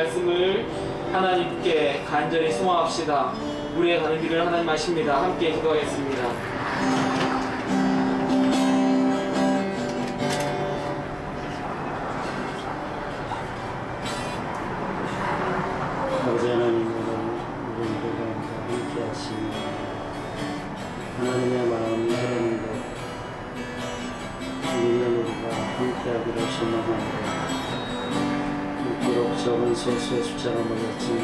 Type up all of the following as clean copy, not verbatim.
말씀을 하나님께 간절히 소망합시다. 우리의 가는 길은 하나님 아십니다. 함께 기도하겠습니다. 아버지 하나님, 우리들과 함께 하시며 하나님의 마음 여러분과 믿는 우리가 함께하기를 소망합니다. 비록 적은 소수의 숫자가 모였지만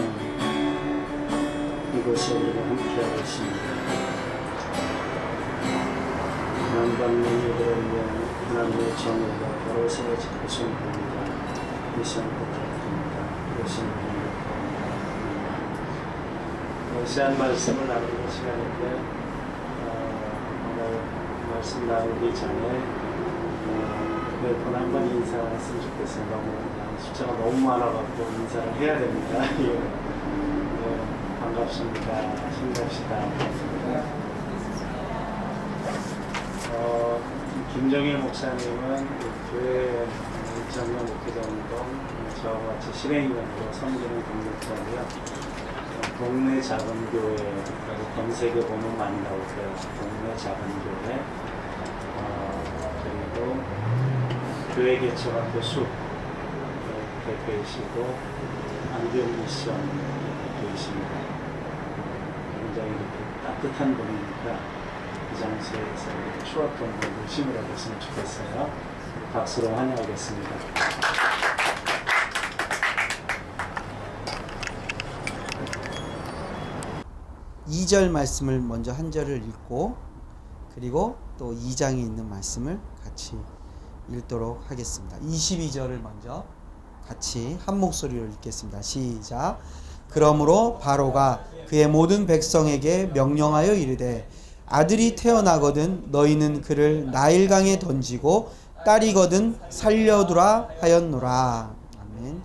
이곳에 우리가 함께하고 있습니다. 남받는 이들을 위한 하나님의 정의가 바로 세워지고 있습니다. 이 시간 부탁드립니다. 이것은 시한 말씀을 나누는 시간인데 오늘 말씀 나누기 전에 몇 분 한 번 인사했으면 좋겠어요. 너무 숫자가 너무 많아가지고 인사를 해야 됩니다. 반갑습니다. 신갑시다. 김정일 목사님은 교회 1.0 목회자운동 저와 같이 실행위원으로 섬기는 동력자고요. 동네 작은 교회라고 검색해 보면 많이 나올 거예요. 동네 작은 교회. 그리고 교회 개척한 교수 대표이시고 안경 미션 대표이십니다. 굉장히 이렇게 따뜻한 분이니까 이 장소에서 이렇게 추억 동무를 심으라 했으면 좋겠어요. 박수로 환영하겠습니다. 2절 말씀을 먼저 한 절을 읽고 그리고 또 2장에 있는 말씀을 같이 읽도록 하겠습니다. 22절을 먼저 같이 한 목소리로 읽겠습니다. 시작. 그러므로 바로가 그의 모든 백성에게 명령하여 이르되 아들이 태어나거든 너희는 그를 나일강에 던지고 딸이거든 살려두라 하였노라. 아멘.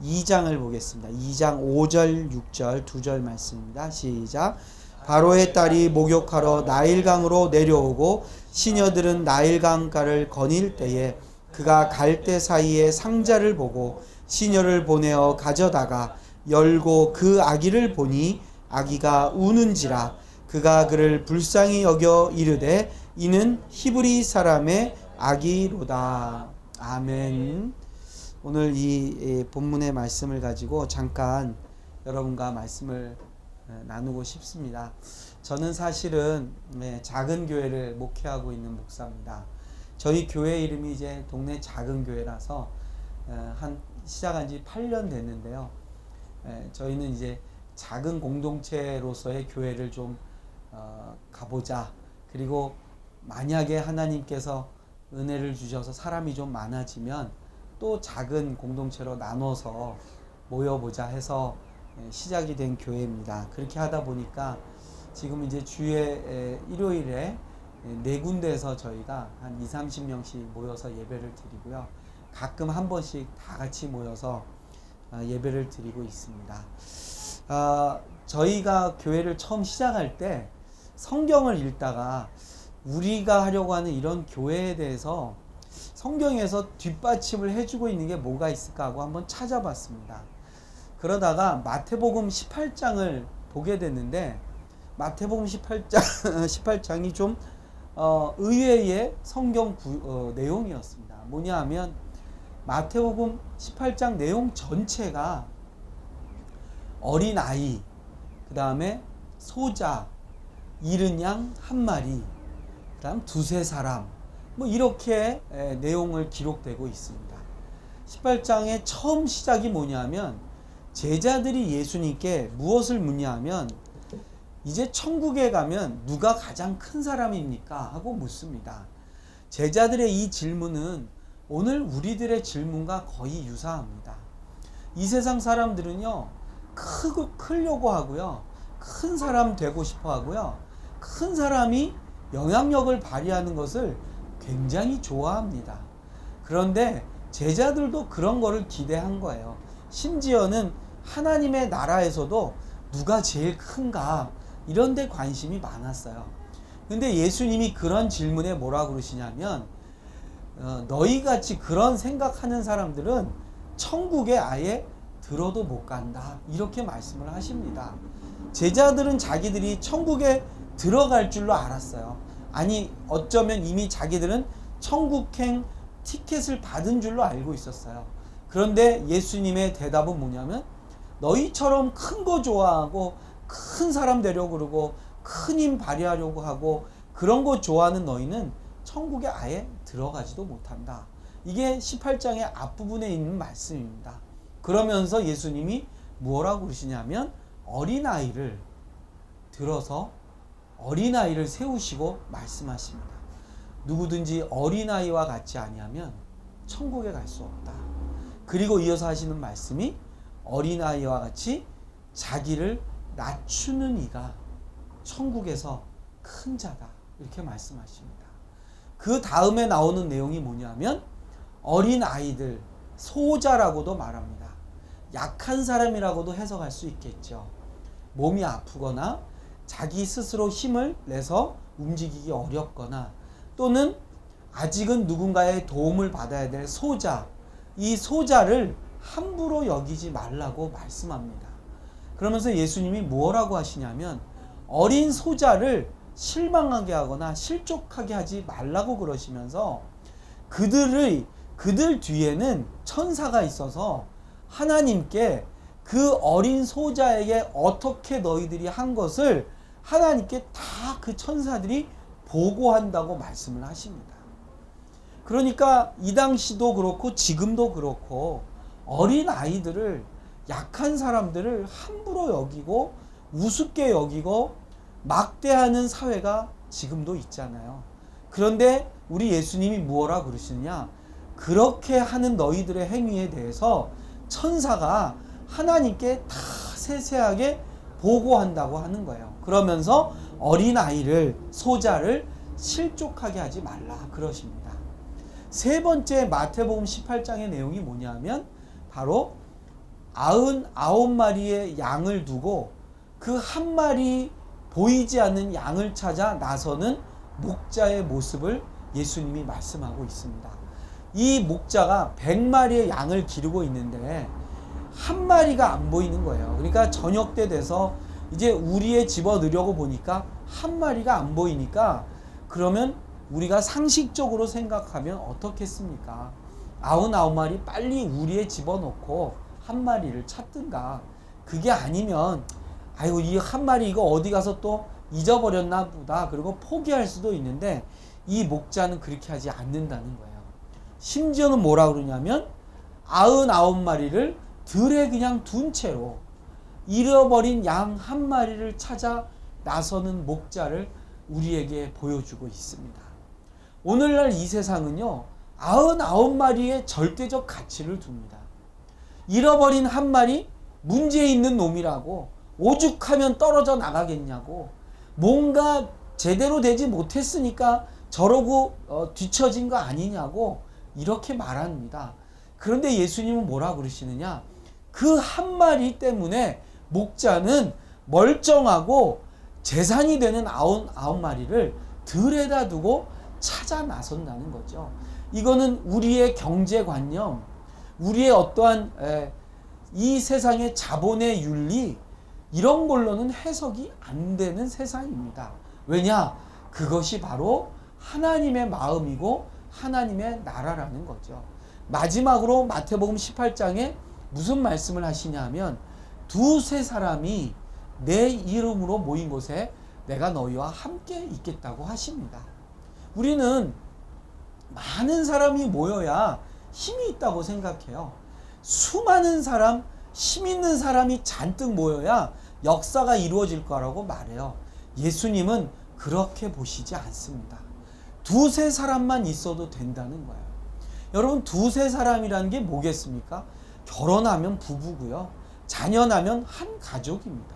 2장을 보겠습니다. 2장 5절 6절 2절 말씀입니다. 시작. 바로의 딸이 목욕하러 나일강으로 내려오고 시녀들은 나일강가를 거닐 때에 그가 갈대 사이에 상자를 보고 시녀를 보내어 가져다가 열고 그 아기를 보니 아기가 우는지라 그가 그를 불쌍히 여겨 이르되 이는 히브리 사람의 아기로다. 아멘. 오늘 이 본문의 말씀을 가지고 잠깐 여러분과 말씀을 나누고 싶습니다. 저는 사실은 작은 교회를 목회하고 있는 목사입니다. 저희 교회 이름이 이제 동네 작은 교회라서 시작한 지 8년 됐는데요. 저희는 이제 작은 공동체로서의 교회를 좀 가보자. 그리고 만약에 하나님께서 은혜를 주셔서 사람이 좀 많아지면 또 작은 공동체로 나눠서 모여보자 해서 시작이 된 교회입니다. 그렇게 하다 보니까 지금 이제 주에 일요일에 4군데에서 저희가 한 20-30명씩 모여서 예배를 드리고요. 가끔 한 번씩 다 같이 모여서 예배를 드리고 있습니다. 저희가 교회를 처음 시작할 때 성경을 읽다가 우리가 하려고 하는 이런 교회에 대해서 성경에서 뒷받침을 해주고 있는 게 뭐가 있을까 하고 한번 찾아봤습니다. 그러다가 마태복음 18장을 보게 됐는데 마태복음 18장이 좀 의외의 성경 내용이었습니다. 뭐냐 하면 마태복음 18장 내용 전체가 어린아이, 그 다음에 소자, 이른 양 한 마리, 그 다음 두세 사람 뭐 이렇게 내용을 기록되고 있습니다. 18장의 처음 시작이 뭐냐면 제자들이 예수님께 무엇을 묻냐면 이제 천국에 가면 누가 가장 큰 사람입니까? 하고 묻습니다. 제자들의 이 질문은 오늘 우리들의 질문과 거의 유사합니다. 이 세상 사람들은요 크려고 하고요 큰 사람 되고 싶어 하고요 큰 사람이 영향력을 발휘하는 것을 굉장히 좋아합니다. 그런데 제자들도 그런 거를 기대한 거예요. 심지어는 하나님의 나라에서도 누가 제일 큰가 이런 데 관심이 많았어요. 근데 예수님이 그런 질문에 뭐라고 그러시냐면 너희같이 그런 생각하는 사람들은 천국에 아예 들어도 못 간다. 이렇게 말씀을 하십니다. 제자들은 자기들이 천국에 들어갈 줄로 알았어요. 아니, 어쩌면 이미 자기들은 천국행 티켓을 받은 줄로 알고 있었어요. 그런데 예수님의 대답은 뭐냐면, 너희처럼 큰 거 좋아하고 큰 사람 되려고 그러고 큰 힘 발휘하려고 하고 그런 거 좋아하는 너희는 천국에 아예 들어가지도 못한다. 이게 18장의 앞부분에 있는 말씀입니다. 그러면서 예수님이 뭐라고 그러시냐면, 어린아이를 들어서 어린아이를 세우시고 말씀하십니다. 누구든지 어린아이와 같지 아니하면 천국에 갈 수 없다. 그리고 이어서 하시는 말씀이, 어린아이와 같이 자기를 낮추는 이가 천국에서 큰 자다. 이렇게 말씀하십니다. 그 다음에 나오는 내용이 뭐냐면, 어린아이들, 소자라고도 말합니다. 약한 사람이라고도 해석할 수 있겠죠. 몸이 아프거나 자기 스스로 힘을 내서 움직이기 어렵거나, 또는 아직은 누군가의 도움을 받아야 될 소자, 이 소자를 함부로 여기지 말라고 말씀합니다. 그러면서 예수님이 뭐라고 하시냐면, 어린 소자를 실망하게 하거나 실족하게 하지 말라고 그러시면서, 그들 뒤에는 천사가 있어서 하나님께 그 어린 소자에게 어떻게 너희들이 한 것을 하나님께 다 그 천사들이 보고한다고 말씀을 하십니다. 그러니까 이 당시도 그렇고 지금도 그렇고 어린 아이들을, 약한 사람들을 함부로 여기고 우습게 여기고 막대하는 사회가 지금도 있잖아요. 그런데 우리 예수님이 뭐라 그러시느냐, 그렇게 하는 너희들의 행위에 대해서 천사가 하나님께 다 세세하게 보고한다고 하는 거예요. 그러면서 어린아이를, 소자를 실족하게 하지 말라 그러십니다. 세 번째 마태복음 18장의 내용이 뭐냐면, 바로 99마리의 양을 두고 그 한 마리 보이지 않는 양을 찾아 나서는 목자의 모습을 예수님이 말씀하고 있습니다. 이 목자가 100마리의 양을 기르고 있는데 한 마리가 안 보이는 거예요. 그러니까 저녁 때 돼서 이제 우리에 집어넣으려고 보니까 한 마리가 안 보이니까, 그러면 우리가 상식적으로 생각하면 어떻겠습니까? 99마리 빨리 우리에 집어넣고 한 마리를 찾든가, 그게 아니면 아이고 이 한 마리 이거 어디 가서 또 잊어버렸나 보다, 그리고 포기할 수도 있는데, 이 목자는 그렇게 하지 않는다는 거예요. 심지어는 뭐라 그러냐면, 99마리를 들에 그냥 둔 채로 잃어버린 양 한 마리를 찾아 나서는 목자를 우리에게 보여주고 있습니다. 오늘날 이 세상은요, 99마리의 절대적 가치를 둡니다. 잃어버린 한 마리, 문제 있는 놈이라고, 오죽하면 떨어져 나가겠냐고, 뭔가 제대로 되지 못했으니까 저러고 뒤처진 거 아니냐고 이렇게 말합니다. 그런데 예수님은 뭐라 그러시느냐, 그 한 마리 때문에 목자는 멀쩡하고 재산이 되는 99마리를 들에다 두고 찾아 나선다는 거죠. 이거는 우리의 경제관념, 우리의 어떠한 이 세상의 자본의 윤리, 이런 걸로는 해석이 안 되는 세상입니다. 왜냐? 그것이 바로 하나님의 마음이고 하나님의 나라라는 거죠. 마지막으로 마태복음 18장에 무슨 말씀을 하시냐 하면, 두세 사람이 내 이름으로 모인 곳에 내가 너희와 함께 있겠다고 하십니다. 우리는 많은 사람이 모여야 힘이 있다고 생각해요. 수많은 사람, 힘 있는 사람이 잔뜩 모여야 역사가 이루어질 거라고 말해요. 예수님은 그렇게 보시지 않습니다. 두세 사람만 있어도 된다는 거예요. 여러분, 두세 사람이라는 게 뭐겠습니까? 결혼하면 부부고요, 자녀 나면 한 가족입니다.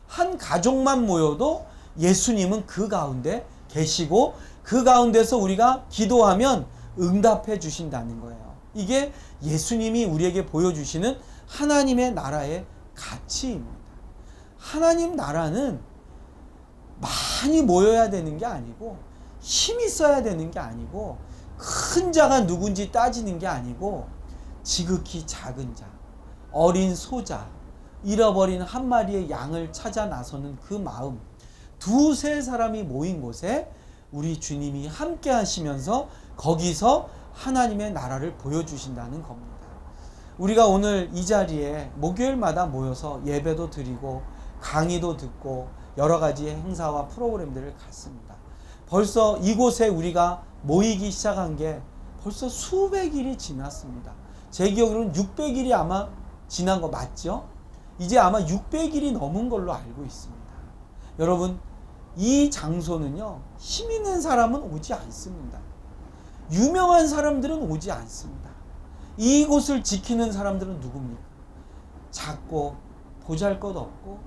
한 가족만 모여도 예수님은 그 가운데 계시고, 그 가운데서 우리가 기도하면 응답해 주신다는 거예요. 이게 예수님이 우리에게 보여주시는 하나님의 나라의 가치입니다. 하나님 나라는 많이 모여야 되는 게 아니고, 힘이 있어야 되는 게 아니고, 큰 자가 누군지 따지는 게 아니고, 지극히 작은 자, 어린 소자, 잃어버린 한 마리의 양을 찾아 나서는 그 마음, 두세 사람이 모인 곳에 우리 주님이 함께 하시면서 거기서 하나님의 나라를 보여주신다는 겁니다. 우리가 오늘 이 자리에 목요일마다 모여서 예배도 드리고 강의도 듣고 여러 가지 행사와 프로그램들을 갖습니다. 벌써 이곳에 우리가 모이기 시작한 게 벌써 수백 일이 지났습니다. 제 기억으로는 600일이 아마 지난 거 맞죠? 이제 아마 600일이 넘은 걸로 알고 있습니다. 여러분, 이 장소는요, 힘 있는 사람은 오지 않습니다. 유명한 사람들은 오지 않습니다. 이곳을 지키는 사람들은 누굽니까? 작고 보잘것없고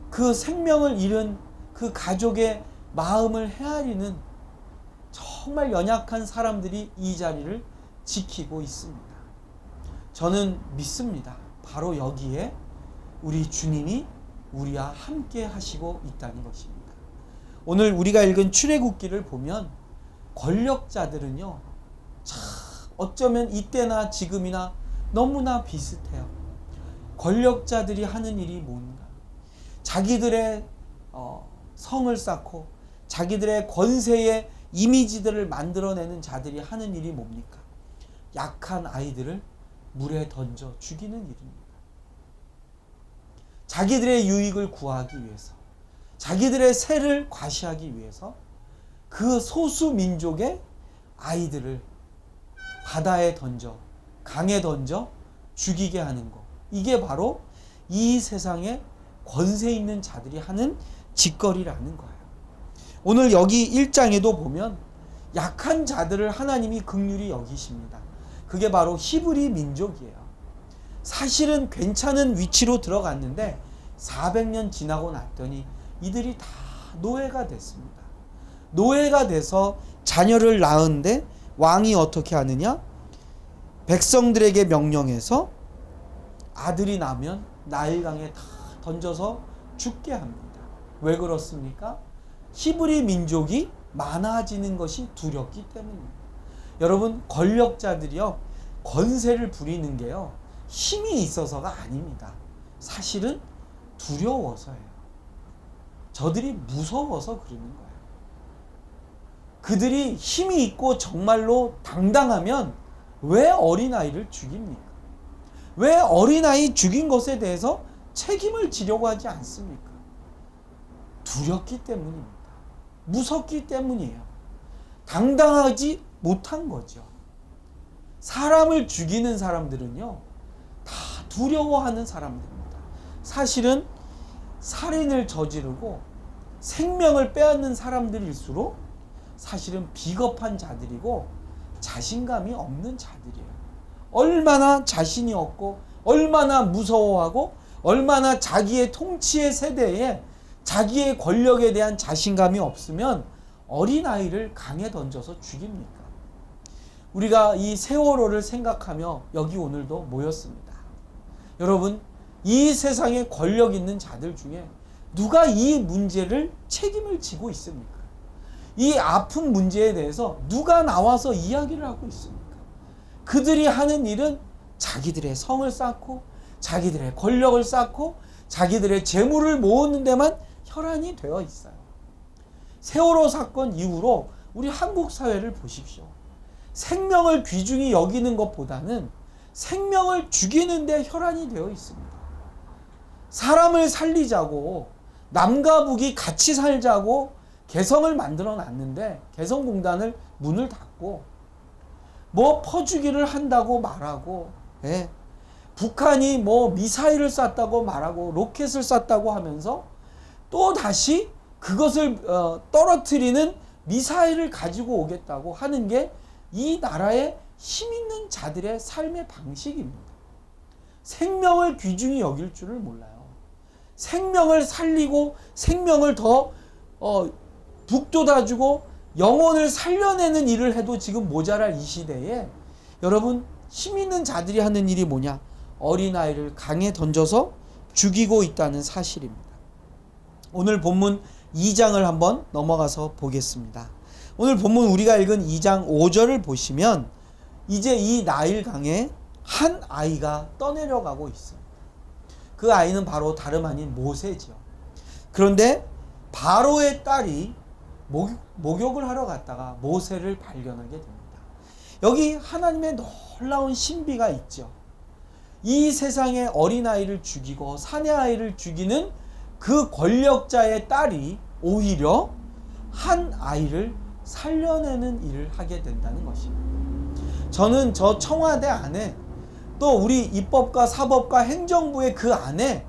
그 생명을 잃은 그 가족의 마음을 헤아리는 정말 연약한 사람들이 이 자리를 지키고 있습니다. 저는 믿습니다. 바로 여기에 우리 주님이 우리와 함께 하시고 있다는 것입니다. 오늘 우리가 읽은 출애굽기를 보면 권력자들은요, 참 어쩌면 이때나 지금이나 너무나 비슷해요. 권력자들이 하는 일이 뭔가? 자기들의 성을 쌓고 자기들의 권세의 이미지들을 만들어내는 자들이 하는 일이 뭡니까? 약한 아이들을 물에 던져 죽이는 일입니다. 자기들의 유익을 구하기 위해서, 자기들의 세를 과시하기 위해서 그 소수 민족의 아이들을 바다에 던져, 강에 던져 죽이게 하는 것. 이게 바로 이 세상에 권세 있는 자들이 하는 짓거리라는 거예요. 오늘 여기 1장에도 보면 약한 자들을 하나님이 긍휼히 여기십니다. 그게 바로 히브리 민족이에요. 사실은 괜찮은 위치로 들어갔는데 400년 지나고 났더니 이들이 다 노예가 됐습니다. 노예가 돼서 자녀를 낳은데 왕이 어떻게 하느냐? 백성들에게 명령해서 아들이 나면 나일강에 다 던져서 죽게 합니다. 왜 그렇습니까? 히브리 민족이 많아지는 것이 두렵기 때문입니다. 여러분, 권력자들이요, 권세를 부리는 게요, 힘이 있어서가 아닙니다. 사실은 두려워서예요. 저들이 무서워서 그러는 거예요. 그들이 힘이 있고 정말로 당당하면 왜 어린아이를 죽입니까? 왜 어린아이 죽인 것에 대해서 책임을 지려고 하지 않습니까? 두렵기 때문입니다. 무섭기 때문이에요. 당당하지 못한 거죠. 사람을 죽이는 사람들은요, 다 두려워하는 사람들입니다. 사실은 살인을 저지르고 생명을 빼앗는 사람들일수록 사실은 비겁한 자들이고 자신감이 없는 자들이에요. 얼마나 자신이 없고 얼마나 무서워하고 얼마나 자기의 통치의 세대에 자기의 권력에 대한 자신감이 없으면 어린아이를 강에 던져서 죽입니까? 우리가 이 세월호를 생각하며 여기 오늘도 모였습니다. 여러분, 이 세상에 권력 있는 자들 중에 누가 이 문제를 책임을 지고 있습니까? 이 아픈 문제에 대해서 누가 나와서 이야기를 하고 있습니까? 그들이 하는 일은 자기들의 성을 쌓고 자기들의 권력을 쌓고 자기들의 재물을 모으는 데만 혈안이 되어 있어요. 세월호 사건 이후로 우리 한국 사회를 보십시오. 생명을 귀중히 여기는 것보다는 생명을 죽이는 데 혈안이 되어 있습니다. 사람을 살리자고 남과 북이 같이 살자고 개성을 만들어 놨는데 개성공단을 문을 닫고 뭐 퍼주기를 한다고 말하고, 예, 북한이 뭐 미사일을 쐈다고 말하고 로켓을 쐈다고 하면서 또 다시 그것을 떨어뜨리는 미사일을 가지고 오겠다고 하는 게 이 나라의 힘 있는 자들의 삶의 방식입니다. 생명을 귀중히 여길 줄을 몰라요. 생명을 살리고 생명을 더 북돋아주고 영혼을 살려내는 일을 해도 지금 모자랄 이 시대에 여러분, 힘 있는 자들이 하는 일이 뭐냐? 어린아이를 강에 던져서 죽이고 있다는 사실입니다. 오늘 본문 2장을 한번 넘어가서 보겠습니다. 오늘 본문 우리가 읽은 2장 5절을 보시면 이제 이 나일강에 한 아이가 떠내려가고 있습니다. 그 아이는 바로 다름 아닌 모세죠. 그런데 바로의 딸이 목욕을 하러 갔다가 모세를 발견하게 됩니다. 여기 하나님의 놀라운 신비가 있죠. 이 세상의 어린아이를 죽이고 사내아이를 죽이는 그 권력자의 딸이 오히려 한 아이를 살려내는 일을 하게 된다는 것입니다. 저는 저 청와대 안에 또 우리 입법과 사법과 행정부의 그 안에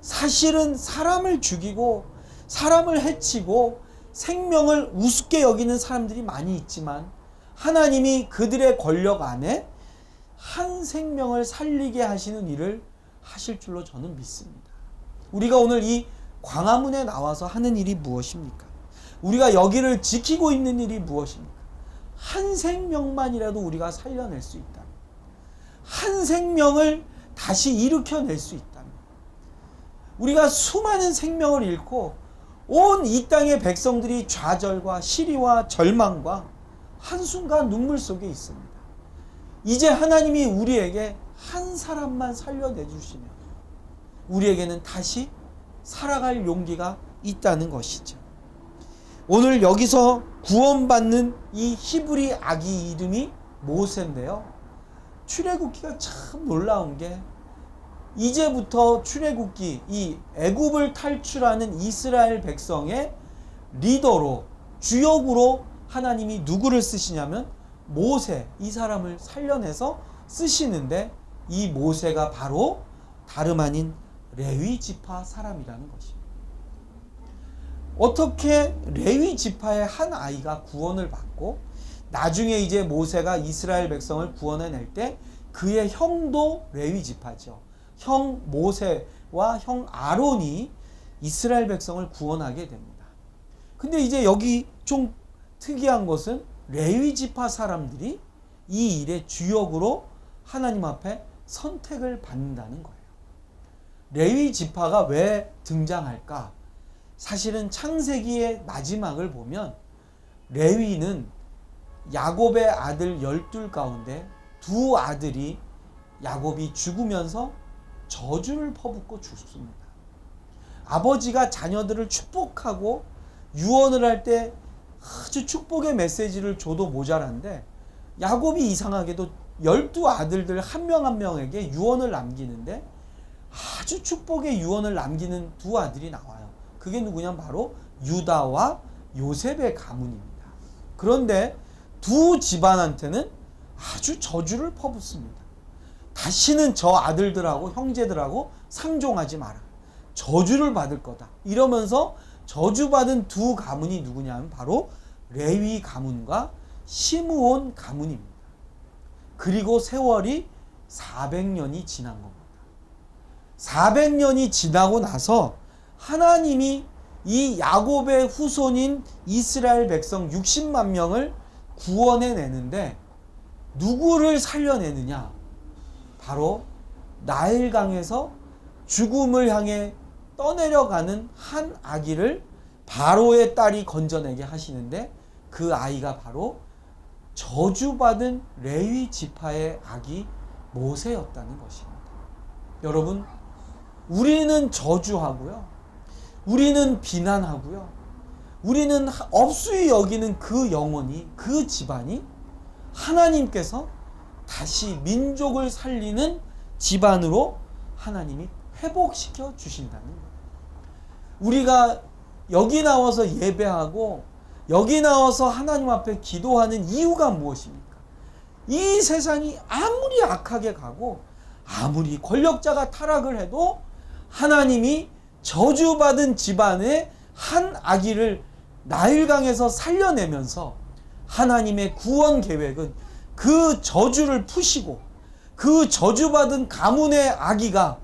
사실은 사람을 죽이고 사람을 해치고 생명을 우습게 여기는 사람들이 많이 있지만 하나님이 그들의 권력 안에 한 생명을 살리게 하시는 일을 하실 줄로 저는 믿습니다. 우리가 오늘 이 광화문에 나와서 하는 일이 무엇입니까? 우리가 여기를 지키고 있는 일이 무엇입니까? 한 생명만이라도 우리가 살려낼 수 있다. 한 생명을 다시 일으켜낼 수 있다. 우리가 수많은 생명을 잃고 온 이 땅의 백성들이 좌절과 시리와 절망과 한순간 눈물 속에 있습니다. 이제 하나님이 우리에게 한 사람만 살려내 주시면 우리에게는 다시 살아갈 용기가 있다는 것이죠. 오늘 여기서 구원받는 이 히브리 아기 이름이 모세인데요. 출애굽기가 참 놀라운 게 이제부터 출애굽기, 이 애굽을 탈출하는 이스라엘 백성의 리더로, 주역으로 하나님이 누구를 쓰시냐면 모세, 이 사람을 살려내서 쓰시는데 이 모세가 바로 다름 아닌 레위 지파 사람이라는 것입니다. 어떻게 레위 지파의 한 아이가 구원을 받고 나중에 이제 모세가 이스라엘 백성을 구원해낼 때 그의 형도 레위 지파죠. 형 모세와 형 아론이 이스라엘 백성을 구원하게 됩니다. 근데 이제 여기 좀 특이한 것은 레위 지파 사람들이 이 일의 주역으로 하나님 앞에 선택을 받는다는 거예요. 레위 지파가 왜 등장할까? 사실은 창세기의 마지막을 보면 레위는 야곱의 아들 12 가운데 두 아들이 야곱이 죽으면서 저주를 퍼붓고 죽습니다. 아버지가 자녀들을 축복하고 유언을 할 때 아주 축복의 메시지를 줘도 모자란데 야곱이 이상하게도 12 아들들 한 명 한 명에게 유언을 남기는데 아주 축복의 유언을 남기는 두 아들이 나와요. 그게 누구냐면 바로 유다와 요셉의 가문입니다. 그런데 두 집안한테는 아주 저주를 퍼붓습니다. 다시는 저 아들들하고 형제들하고 상종하지 마라. 저주를 받을 거다. 이러면서 저주받은 두 가문이 누구냐면 바로 레위 가문과 시므온 가문입니다. 그리고 세월이 400년이 지난 겁니다. 400년이 지나고 나서 하나님이 이 야곱의 후손인 이스라엘 백성 60만 명을 구원해내는데 누구를 살려내느냐? 바로 나일강에서 죽음을 향해 떠내려가는 한 아기를 바로의 딸이 건져내게 하시는데 그 아이가 바로 저주받은 레위 지파의 아기 모세였다는 것입니다. 여러분, 우리는 저주하고요. 우리는 비난하고요. 우리는 업수히 여기는 그 영혼이, 그 집안이 하나님께서 다시 민족을 살리는 집안으로 하나님이 회복시켜 주신다는 거예요. 우리가 여기 나와서 예배하고 여기 나와서 하나님 앞에 기도하는 이유가 무엇입니까? 이 세상이 아무리 악하게 가고 아무리 권력자가 타락을 해도 하나님이 저주받은 집안의 한 아기를 나일강에서 살려내면서 하나님의 구원 계획은 그 저주를 푸시고 그 저주받은 가문의 아기가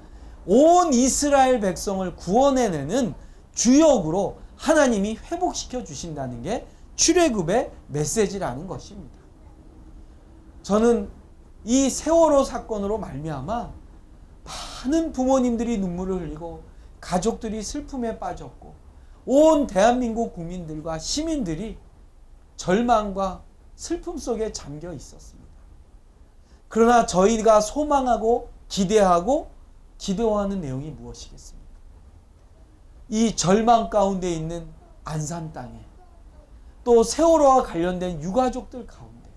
온 이스라엘 백성을 구원해내는 주역으로 하나님이 회복시켜 주신다는 게 출애굽의 메시지라는 것입니다. 저는 이 세월호 사건으로 말미암아 많은 부모님들이 눈물을 흘리고 가족들이 슬픔에 빠졌고 온 대한민국 국민들과 시민들이 절망과 슬픔 속에 잠겨 있었습니다. 그러나 저희가 소망하고 기대하고 기도하는 내용이 무엇이겠습니까? 이 절망 가운데 있는 안산 땅에, 또 세월호와 관련된 유가족들 가운데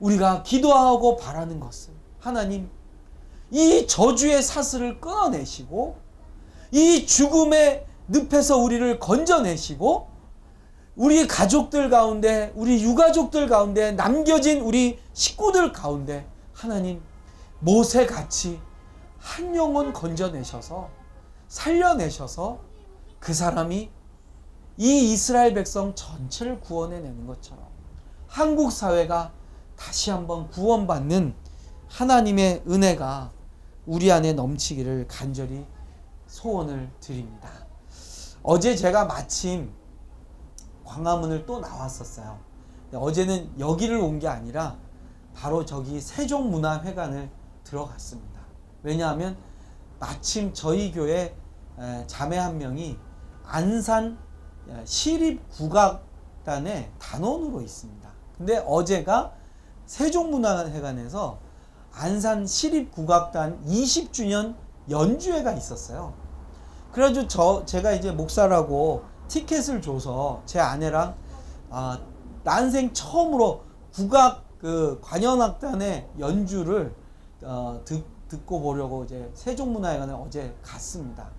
우리가 기도하고 바라는 것은, 하나님, 이 저주의 사슬을 끊어내시고 이 죽음의 늪에서 우리를 건져내시고 우리 가족들 가운데, 우리 유가족들 가운데, 남겨진 우리 식구들 가운데 하나님, 모세같이 한 영혼 건져내셔서 살려내셔서 그 사람이 이 이스라엘 백성 전체를 구원해내는 것처럼 한국 사회가 다시 한번 구원받는 하나님의 은혜가 우리 안에 넘치기를 간절히 소원을 드립니다. 어제 제가 마침 광화문을 또 나왔었어요. 어제는 여기를 온 게 아니라 바로 저기 세종문화회관을 들어갔습니다. 왜냐하면 마침 저희 교회 자매 한 명이 안산 시립국악단의 단원으로 있습니다. 근데 어제가 세종문화회관에서 안산 시립국악단 20주년 연주회가 있었어요. 그래가지고 제가 이제 목사라고 티켓을 줘서 제 아내랑 난생 처음으로 국악 관현악단의 연주를 듣고 보려고 이제 세종문화회관에 어제 갔습니다.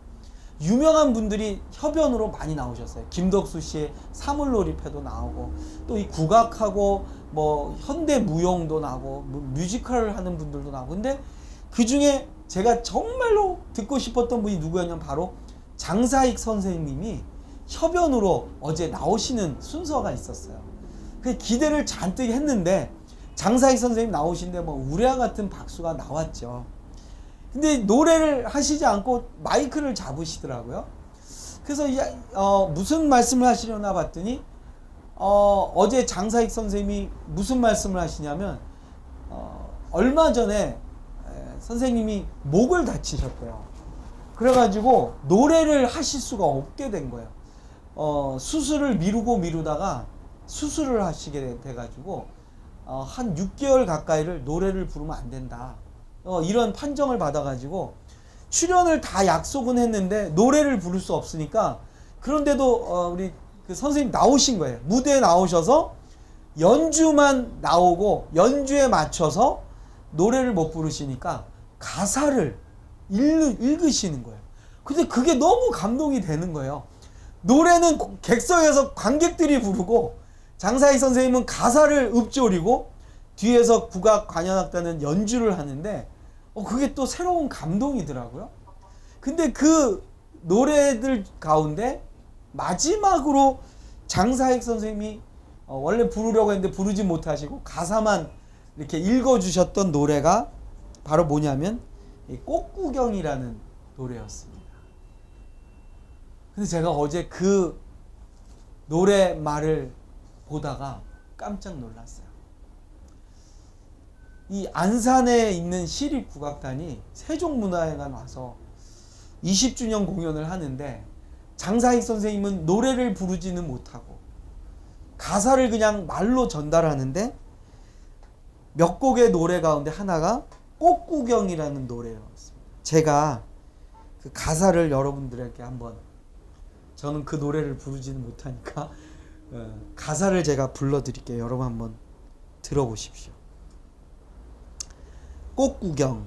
유명한 분들이 협연으로 많이 나오셨어요. 김덕수 씨의 사물놀이패도 나오고, 또 이 국악하고 뭐 현대 무용도 나오고, 뮤지컬을 하는 분들도 나오고. 근데 그 중에 제가 정말로 듣고 싶었던 분이 누구였냐면 바로 장사익 선생님이 협연으로 어제 나오시는 순서가 있었어요. 그 기대를 잔뜩 했는데 장사익 선생님 나오신데 뭐 우레와 같은 박수가 나왔죠. 근데 노래를 하시지 않고 마이크를 잡으시더라고요. 그래서 무슨 말씀을 하시려나 봤더니 어제 장사익 선생님이 무슨 말씀을 하시냐면 얼마 전에 선생님이 목을 다치셨대요. 그래가지고 노래를 하실 수가 없게 된 거예요. 수술을 미루다가 수술을 하시게 돼가지고 한 6개월 가까이를 노래를 부르면 안 된다. 이런 판정을 받아가지고 출연을 다 약속은 했는데 노래를 부를 수 없으니까, 그런데도 우리 그 선생님 나오신 거예요. 무대에 나오셔서 연주만 나오고 연주에 맞춰서 노래를 못 부르시니까 가사를 읽으시는 거예요. 근데 그게 너무 감동이 되는 거예요. 노래는 객석에서 관객들이 부르고 장사익 선생님은 가사를 읊조리고 뒤에서 국악 관현악단은 연주를 하는데 그게 또 새로운 감동이더라고요. 근데 그 노래들 가운데 마지막으로 장사익 선생님이 원래 부르려고 했는데 부르지 못하시고 가사만 이렇게 읽어주셨던 노래가 바로 뭐냐면 꽃구경이라는 노래였습니다. 근데 제가 어제 그 노래말을 보다가 깜짝 놀랐어요. 이 안산에 있는 시립국악단이 세종문화회관 와서 20주년 공연을 하는데 장사익 선생님은 노래를 부르지는 못하고 가사를 그냥 말로 전달하는데 몇 곡의 노래 가운데 하나가 꽃구경이라는 노래였습니다. 제가 그 가사를 여러분들에게 한번, 저는 그 노래를 부르지는 못하니까 가사를 제가 불러드릴게요. 여러분 한번 들어보십시오. 꽃구경.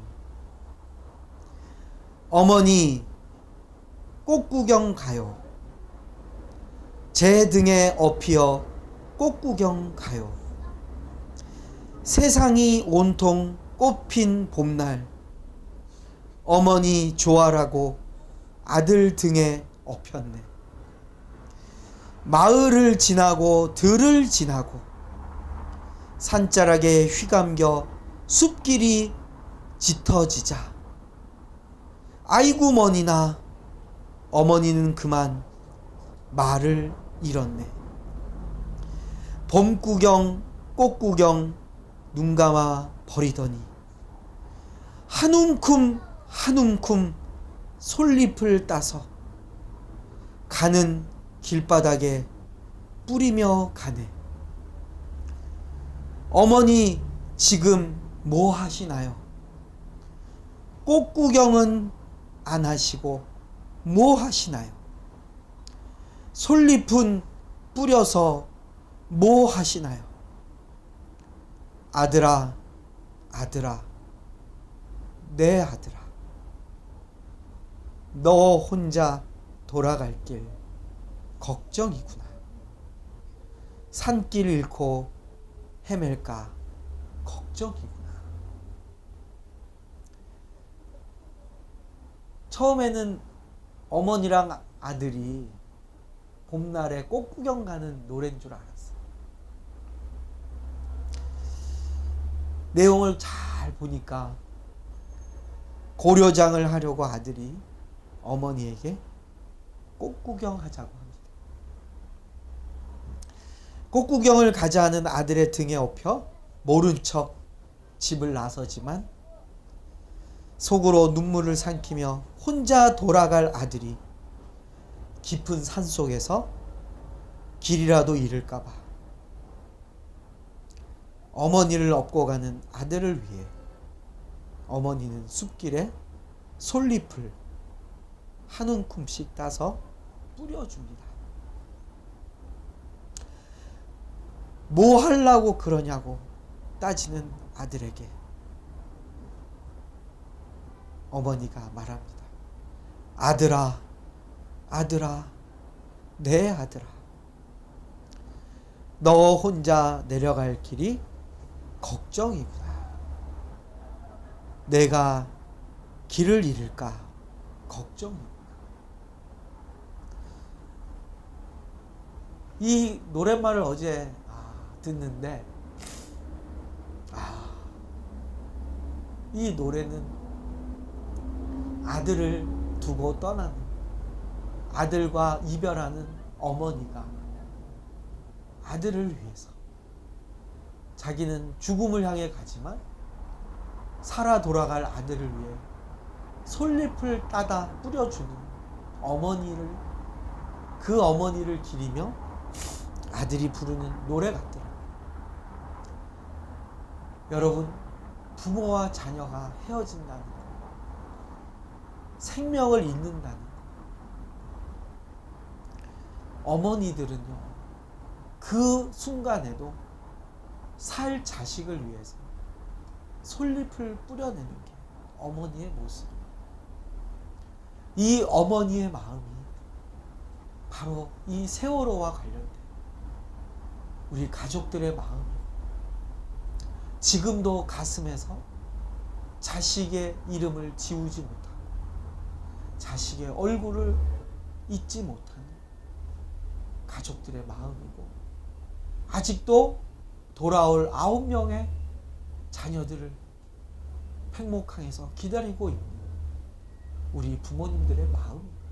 어머니, 꽃구경 가요. 제 등에 업히어 꽃구경 가요. 세상이 온통 꽃핀 봄날, 어머니 좋아라고 아들 등에 업혔네. 마을을 지나고 들을 지나고 산자락에 휘감겨 숲길이 짙어지자 아이고 머니나 어머니는 그만 말을 잃었네. 봄구경 꽃구경 눈 감아 버리더니 한 움큼 한 움큼 솔잎을 따서 가는 길바닥에 뿌리며 가네. 어머니 지금 뭐 하시나요? 꽃 구경은 안 하시고 뭐 하시나요? 솔잎은 뿌려서 뭐 하시나요? 아들아, 아들아, 내 아들아, 너 혼자 돌아갈 길 걱정이구나. 산길 잃고 헤맬까 걱정이구나. 처음에는 어머니랑 아들이 봄날에 꽃 구경 가는 노래인 줄 알았어. 내용을 잘 보니까 고려장을 하려고 아들이 어머니에게 꽃 구경하자고 합니다. 꽃 구경을 가자 하는 아들의 등에 업혀 모른 척 집을 나서지만 속으로 눈물을 삼키며 혼자 돌아갈 아들이 깊은 산속에서 길이라도 잃을까 봐 어머니를 업고 가는 아들을 위해 어머니는 숲길에 솔잎을 한 움큼씩 따서 뿌려줍니다. 뭐 하려고 그러냐고 따지는 아들에게 어머니가 말합니다. 아들아, 아들아, 내 아들아, 너 혼자 내려갈 길이 걱정이구나. 내가 길을 잃을까 걱정이구나. 이 노랫말을 어제 듣는데 이 노래는 아들을 두고 떠나는, 아들과 이별하는 어머니가 아들을 위해서 자기는 죽음을 향해 가지만 살아 돌아갈 아들을 위해 솔잎을 따다 뿌려주는 어머니를, 그 어머니를 기리며 아들이 부르는 노래 같더라고요. 여러분, 부모와 자녀가 헤어진다는 것, 생명을 잃는다는 것, 어머니들은요, 그 순간에도 살 자식을 위해서 솔잎을 뿌려내는 게 어머니의 모습입니다. 이 어머니의 마음이 바로 이 세월호와 관련된 우리 가족들의 마음이에요. 지금도 가슴에서 자식의 이름을 지우지 못하고 자식의 얼굴을 잊지 못하는 가족들의 마음이고, 아직도 돌아올 9명의 자녀들을 팽목항에서 기다리고 있는 우리 부모님들의 마음입니다.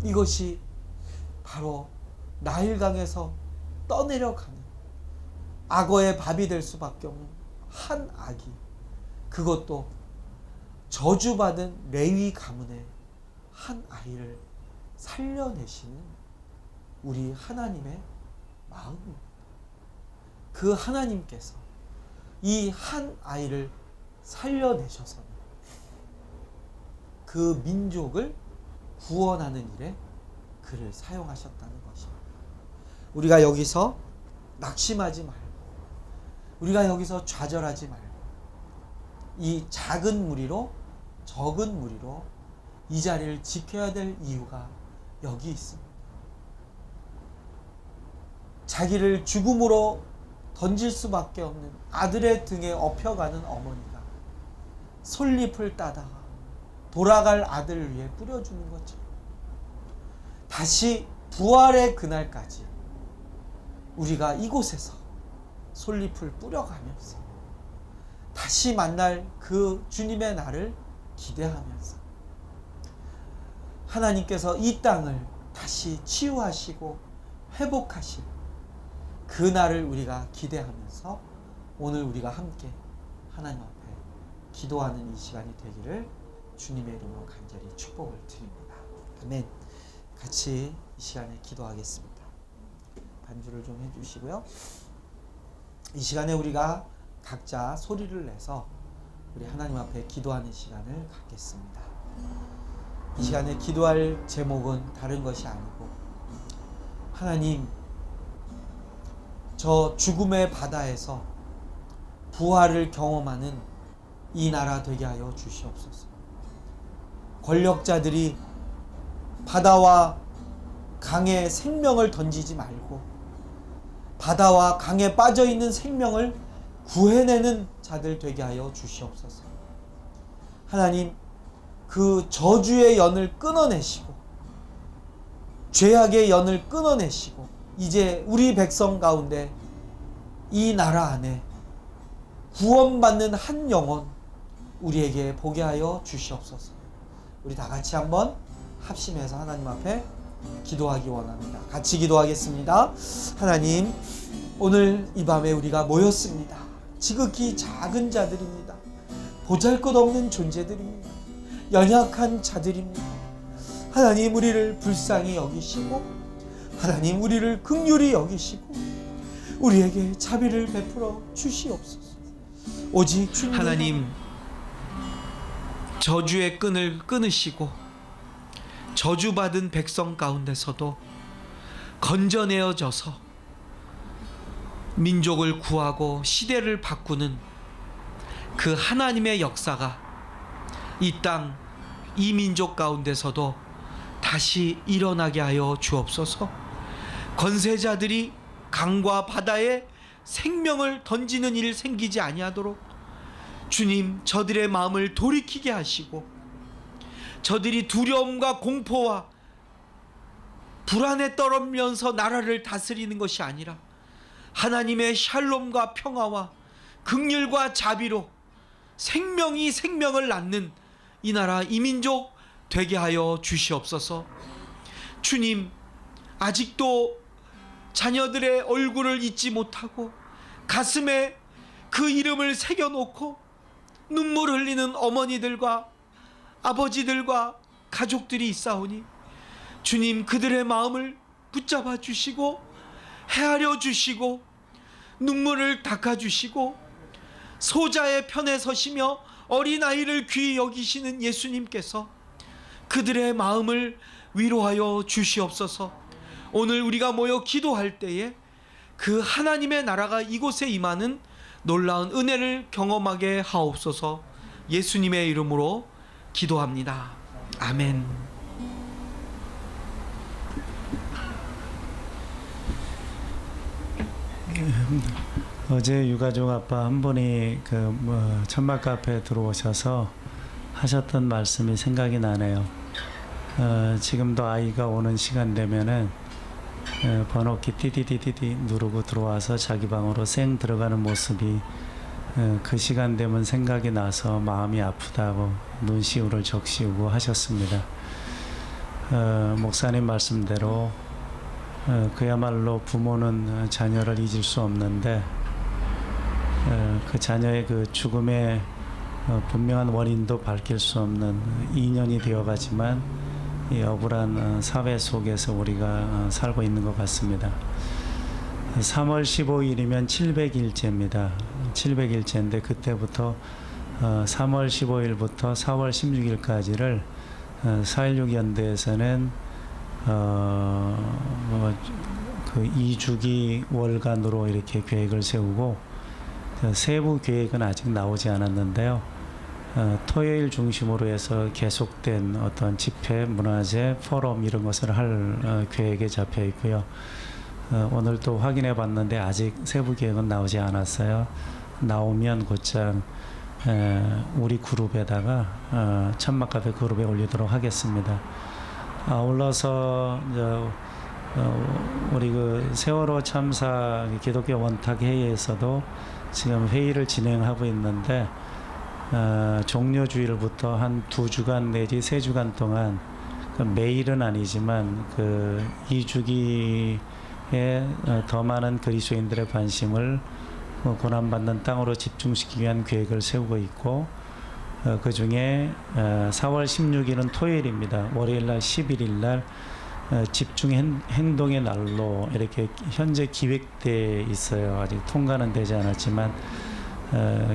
이것이 바로 나일강에서 떠내려가는 악어의 밥이 될 수밖에 없는 한 아기, 그것도 저주받은 레위 가문의 한 아이를 살려내시는 우리 하나님의 마음입니다. 그 하나님께서 이 한 아이를 살려내셔서는 그 민족을 구원하는 일에 그를 사용하셨다는 것입니다. 우리가 여기서 낙심하지 말고, 우리가 여기서 좌절하지 말고, 이 작은 무리로, 적은 무리로 이 자리를 지켜야 될 이유가 여기 있습니다. 자기를 죽음으로 던질 수밖에 없는 아들의 등에 업혀가는 어머니가 솔잎을 따다가 돌아갈 아들을 위해 뿌려주는 거죠. 다시 부활의 그날까지 우리가 이곳에서 솔잎을 뿌려가면서 다시 만날 그 주님의 날을 기대하면서 하나님께서 이 땅을 다시 치유하시고 회복하실 그 날을 우리가 기대하면서 오늘 우리가 함께 하나님 앞에 기도하는 이 시간이 되기를 주님의 이름으로 간절히 축복을 드립니다. 아멘. 같이 이 시간에 기도하겠습니다. 반주를 좀 해주시고요. 이 시간에 우리가 각자 소리를 내서 우리 하나님 앞에 기도하는 시간을 갖겠습니다. 이 시간에 기도할 제목은 다른 것이 아니고, 하나님, 저 죽음의 바다에서 부활을 경험하는 이 나라 되게 하여 주시옵소서. 권력자들이 바다와 강에 생명을 던지지 말고 바다와 강에 빠져 있는 생명을 구해내는 자들 되게 하여 주시옵소서. 하나님, 그 저주의 연을 끊어내시고 죄악의 연을 끊어내시고 이제 우리 백성 가운데 이 나라 안에 구원받는 한 영혼 우리에게 보게 하여 주시옵소서. 우리 다 같이 한번 합심해서 하나님 앞에 기도하기 원합니다. 같이 기도하겠습니다. 하나님, 오늘 이 밤에 우리가 모였습니다. 지극히 작은 자들입니다. 보잘것없는 존재들입니다. 연약한 자들입니다. 하나님, 우리를 불쌍히 여기시고 하나님, 우리를 긍휼히 여기시고 우리에게 자비를 베풀어 주시옵소서. 오직 주님, 하나님, 저주의 끈을 끊으시고 저주받은 백성 가운데서도 건져내어져서 민족을 구하고 시대를 바꾸는 그 하나님의 역사가 이 땅, 이 민족 가운데서도 다시 일어나게 하여 주옵소서. 권세자들이 강과 바다에 생명을 던지는 일 생기지 아니하도록 주님, 저들의 마음을 돌이키게 하시고 저들이 두려움과 공포와 불안에 떨면서 나라를 다스리는 것이 아니라 하나님의 샬롬과 평화와 긍휼과 자비로 생명이 생명을 낳는 이 나라, 이 민족 되게 하여 주시옵소서. 주님, 아직도 자녀들의 얼굴을 잊지 못하고 가슴에 그 이름을 새겨놓고 눈물 흘리는 어머니들과 아버지들과 가족들이 있사오니 주님, 그들의 마음을 붙잡아 주시고 헤아려 주시고 눈물을 닦아 주시고 소자의 편에 서시며 어린아이를 귀히 여기시는 예수님께서 그들의 마음을 위로하여 주시옵소서. 오늘 우리가 모여 기도할 때에 그 하나님의 나라가 이곳에 임하는 놀라운 은혜를 경험하게 하옵소서. 예수님의 이름으로 기도합니다. 아멘. 어제 유가족 아빠 한 분이 천막 카페에 들어오셔서 하셨던 말씀이 생각이 나네요. 지금도 아이가 오는 시간 되면은 번호키 띠디디디디 누르고 들어와서 자기 방으로 쌩 들어가는 모습이 그 시간 되면 생각이 나서 마음이 아프다고 눈시울을 적시우고 하셨습니다. 목사님 말씀대로 그야말로 부모는 자녀를 잊을 수 없는데 그 자녀의 그 죽음의 분명한 원인도 밝힐 수 없는 인연이 되어가지만 이 억울한 사회 속에서 우리가 살고 있는 것 같습니다. 3월 15일이면 700일째입니다. 700일째인데 그때부터 3월 15일부터 4월 16일까지를 4.16 연대에서는 그 2주기 월간으로 이렇게 계획을 세우고 세부 계획은 아직 나오지 않았는데요. 토요일 중심으로 해서 계속된 어떤 집회, 문화제, 포럼 이런 것을 할 계획에 잡혀 있고요. 오늘 또 확인해 봤는데 아직 세부 계획은 나오지 않았어요. 나오면 곧장 우리 그룹에다가 천막카페 그룹에 올리도록 하겠습니다. 아울러서 우리 그 세월호 참사 기독교 원탁 회의에서도 지금 회의를 진행하고 있는데 종료주일부터 한 2주간 내지 3주간 동안 매일은 아니지만 그 2주기에 더 많은 그리스도인들의 관심을 고난받는 땅으로 집중시키기 위한 계획을 세우고 있고 그 중에 4월 16일은 토요일입니다. 월요일날 11일날 집중 행동의 날로 이렇게 현재 기획돼 있어요. 아직 통과는 되지 않았지만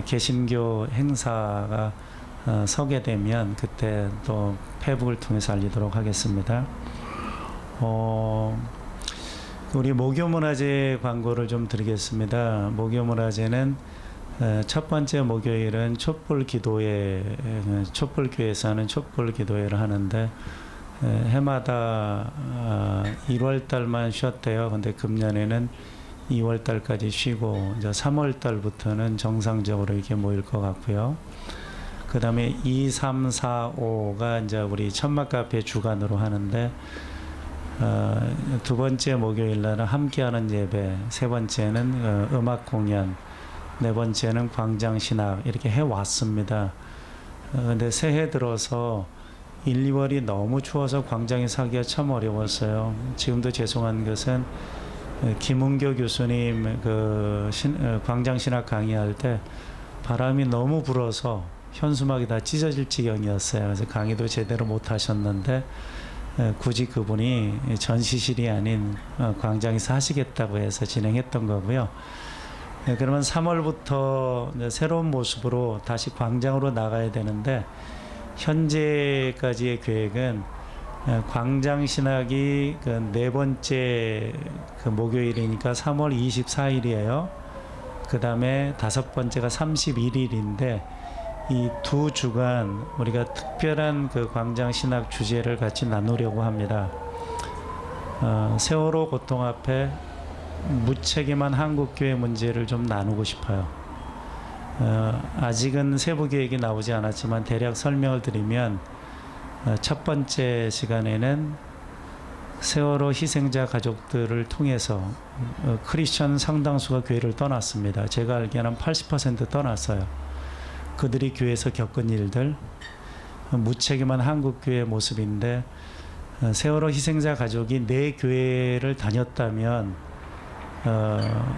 개신교 행사가 서게 되면 그때 또 페북을 통해서 알리도록 하겠습니다. 우리 목요문화재 광고를 좀 드리겠습니다. 목요문화재는 첫 번째 목요일은 촛불기도회, 촛불교회에서 하는 촛불기도회를 하는데 해마다 1월달만 쉬었대요. 근데 금년에는 2월달까지 쉬고 이제 3월달부터는 정상적으로 이렇게 모일 것 같고요. 그 다음에 2, 3, 4, 5가 이제 우리 천막카페 주간으로 하는데 두 번째 목요일 날은 함께하는 예배, 세 번째는 음악 공연, 네 번째는 광장 신학 이렇게 해 왔습니다. 근데 새해 들어서 1, 2월이 너무 추워서 광장에서 하기가 참 어려웠어요. 지금도 죄송한 것은 김은교 교수님 광장 신학 강의할 때 바람이 너무 불어서 현수막이 다 찢어질 지경이었어요. 그래서 강의도 제대로 못 하셨는데 굳이 그분이 전시실이 아닌 광장에서 하시겠다고 해서 진행했던 거고요. 그러면 3월부터 새로운 모습으로 다시 광장으로 나가야 되는데 현재까지의 계획은 광장 신학이 네 번째 목요일이니까 3월 24일이에요. 그 다음에 다섯 번째가 31일인데 이 두 주간 우리가 특별한 광장 신학 주제를 같이 나누려고 합니다. 세월호 고통 앞에 무책임한 한국교회 문제를 좀 나누고 싶어요. 아직은 세부 계획이 나오지 않았지만 대략 설명을 드리면 첫 번째 시간에는 세월호 희생자 가족들을 통해서 크리스천 상당수가 교회를 떠났습니다. 제가 알기에는 80% 떠났어요. 그들이 교회에서 겪은 일들, 무책임한 한국교회의 모습인데 세월호 희생자 가족이 내 교회를 다녔다면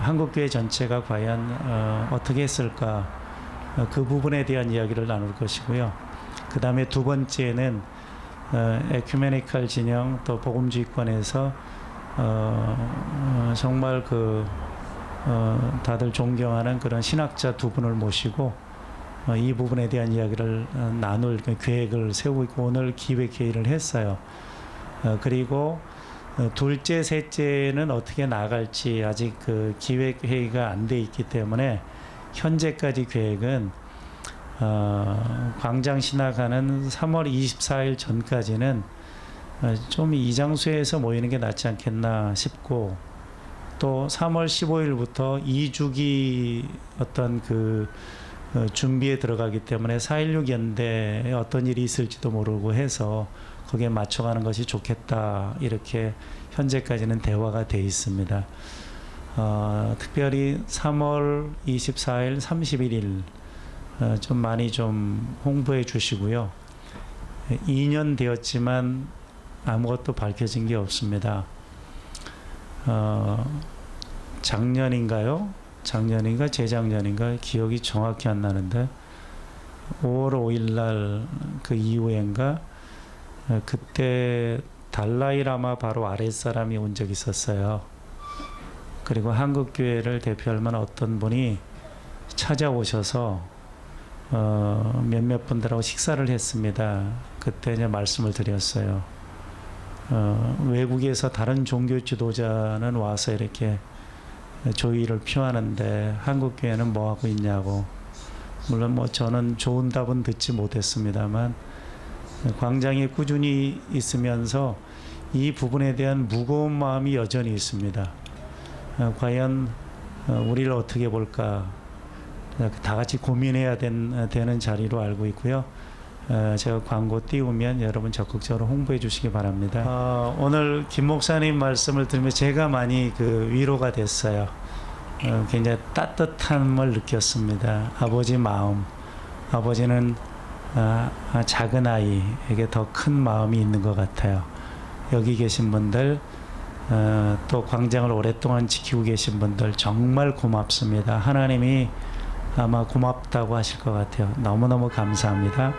한국교회 전체가 과연 어떻게 했을까, 그 부분에 대한 이야기를 나눌 것이고요. 그 다음에 두 번째는 에큐메니컬 진영 또 복음주의권에서 정말 다들 존경하는 그런 신학자 두 분을 모시고 이 부분에 대한 이야기를 나눌 계획을 세우고 있고 오늘 기획회의를 했어요. 그리고 둘째, 셋째는 어떻게 나갈지 아직 기획회의가 안 돼 있기 때문에 현재까지 계획은 광장 신학하는 3월 24일 전까지는 좀 이 장소에서 모이는 게 낫지 않겠나 싶고, 또 3월 15일부터 2주기 어떤 준비에 들어가기 때문에 4.16 연대에 어떤 일이 있을지도 모르고 해서 거기에 맞춰가는 것이 좋겠다, 이렇게 현재까지는 대화가 돼 있습니다. 특별히 3월 24일, 31일 좀 많이 좀 홍보해 주시고요. 2년 되었지만 아무것도 밝혀진 게 없습니다. 작년인가 재작년인가 기억이 정확히 안 나는데 5월 5일 날 그 이후엔가 그때 달라이라마 바로 아랫사람이 온 적이 있었어요. 그리고 한국교회를 대표할 만한 어떤 분이 찾아오셔서 몇몇 분들하고 식사를 했습니다. 그때 이제 말씀을 드렸어요. 외국에서 다른 종교 지도자는 와서 이렇게 조의를 표하는데 한국교회는 뭐 하고 있냐고. 물론 저는 좋은 답은 듣지 못했습니다만 광장에 꾸준히 있으면서 이 부분에 대한 무거운 마음이 여전히 있습니다. 과연 우리를 어떻게 볼까, 다 같이 고민해야 되는 자리로 알고 있고요. 제가 광고 띄우면 여러분 적극적으로 홍보해 주시기 바랍니다. 오늘 김 목사님 말씀을 들으면 제가 많이 위로가 됐어요. 굉장히 따뜻함을 느꼈습니다. 아버지 마음, 아버지는 작은 아이에게 더 큰 마음이 있는 것 같아요. 여기 계신 분들, 또 광장을 오랫동안 지키고 계신 분들 정말 고맙습니다. 하나님이 아마 고맙다고 하실 것 같아요. 너무너무 감사합니다.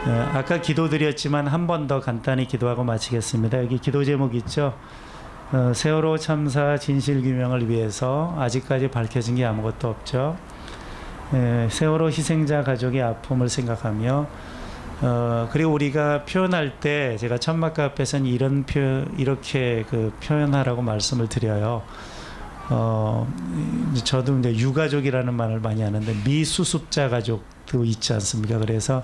아까 기도드렸지만 한 번 더 간단히 기도하고 마치겠습니다. 여기 기도 제목 있죠? 세월호 참사 진실 규명을 위해서 아직까지 밝혀진 게 아무것도 없죠. 세월호 희생자 가족의 아픔을 생각하며 그리고 우리가 표현할 때 제가 천막 앞에서는 이렇게 표현하라고 말씀을 드려요. 저도 이제 유가족이라는 말을 많이 하는데 미수습자 가족도 있지 않습니까? 그래서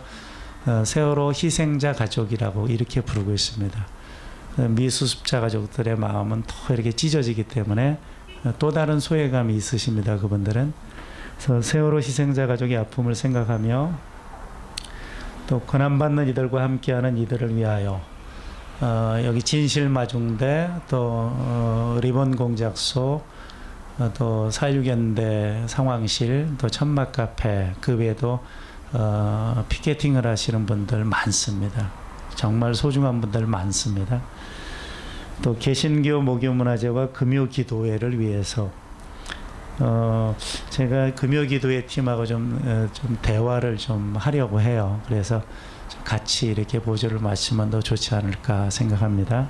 세월호 희생자 가족이라고 이렇게 부르고 있습니다. 미수습자 가족들의 마음은 더 이렇게 찢어지기 때문에 또 다른 소외감이 있으십니다. 그분들은. 그래서 세월호 희생자 가족의 아픔을 생각하며 또 고난받는 이들과 함께하는 이들을 위하여 여기 진실마중대 또 리본 공작소 또 사유견대 상황실 또 천막카페 그 외에도 피켓팅을 하시는 분들 많습니다. 정말 소중한 분들 많습니다. 또 개신교 목요문화제와 금요기도회를 위해서 제가 금요기도회 팀하고 좀 대화를 좀 하려고 해요. 그래서 같이 이렇게 보조를 마치면 더 좋지 않을까 생각합니다.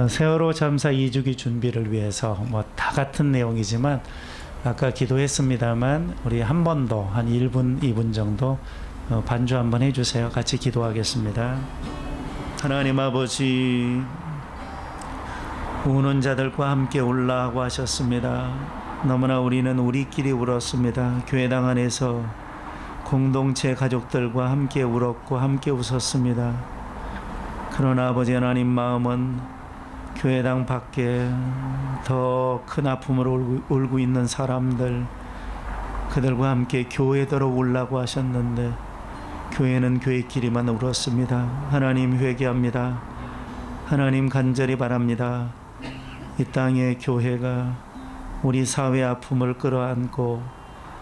세월호 참사 2주기 준비를 위해서 뭐 다 같은 내용이지만 아까 기도했습니다만 우리 한 번 더 한 1분 2분 정도 반주 한번 해주세요. 같이 기도하겠습니다. 하나님 아버지, 우는 자들과 함께 울라고 하셨습니다. 너무나 우리는 우리끼리 울었습니다. 교회당 안에서 공동체 가족들과 함께 울었고 함께 웃었습니다. 그러나 아버지 하나님 마음은 교회당 밖에 더 큰 아픔으로 울고 있는 사람들, 그들과 함께 교회대로 울라고 하셨는데 교회는 교회끼리만 울었습니다. 하나님 회개합니다. 하나님 간절히 바랍니다. 이 땅의 교회가 우리 사회 아픔을 끌어안고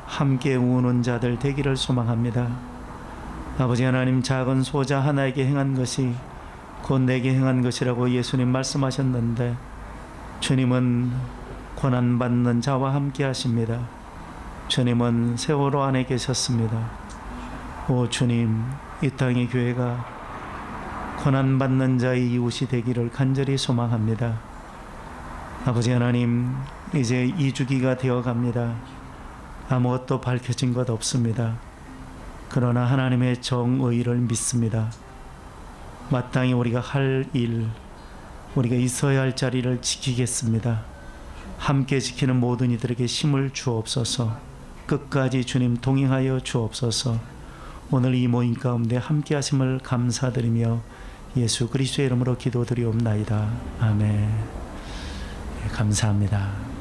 함께 우는 자들 되기를 소망합니다. 아버지 하나님, 작은 소자 하나에게 행한 것이 곧 내게 행한 것이라고 예수님 말씀하셨는데 주님은 고난받는 자와 함께 하십니다. 주님은 세월호 안에 계셨습니다. 오 주님, 이 땅의 교회가 고난받는 자의 이웃이 되기를 간절히 소망합니다. 아버지 하나님, 이제 2주기가 되어 갑니다. 아무것도 밝혀진 것 없습니다. 그러나 하나님의 정의를 믿습니다. 마땅히 우리가 할 일, 우리가 있어야 할 자리를 지키겠습니다. 함께 지키는 모든 이들에게 힘을 주옵소서. 끝까지 주님 동행하여 주옵소서. 오늘 이 모임 가운데 함께 하심을 감사드리며 예수 그리스도의 이름으로 기도드리옵나이다. 아멘. 감사합니다.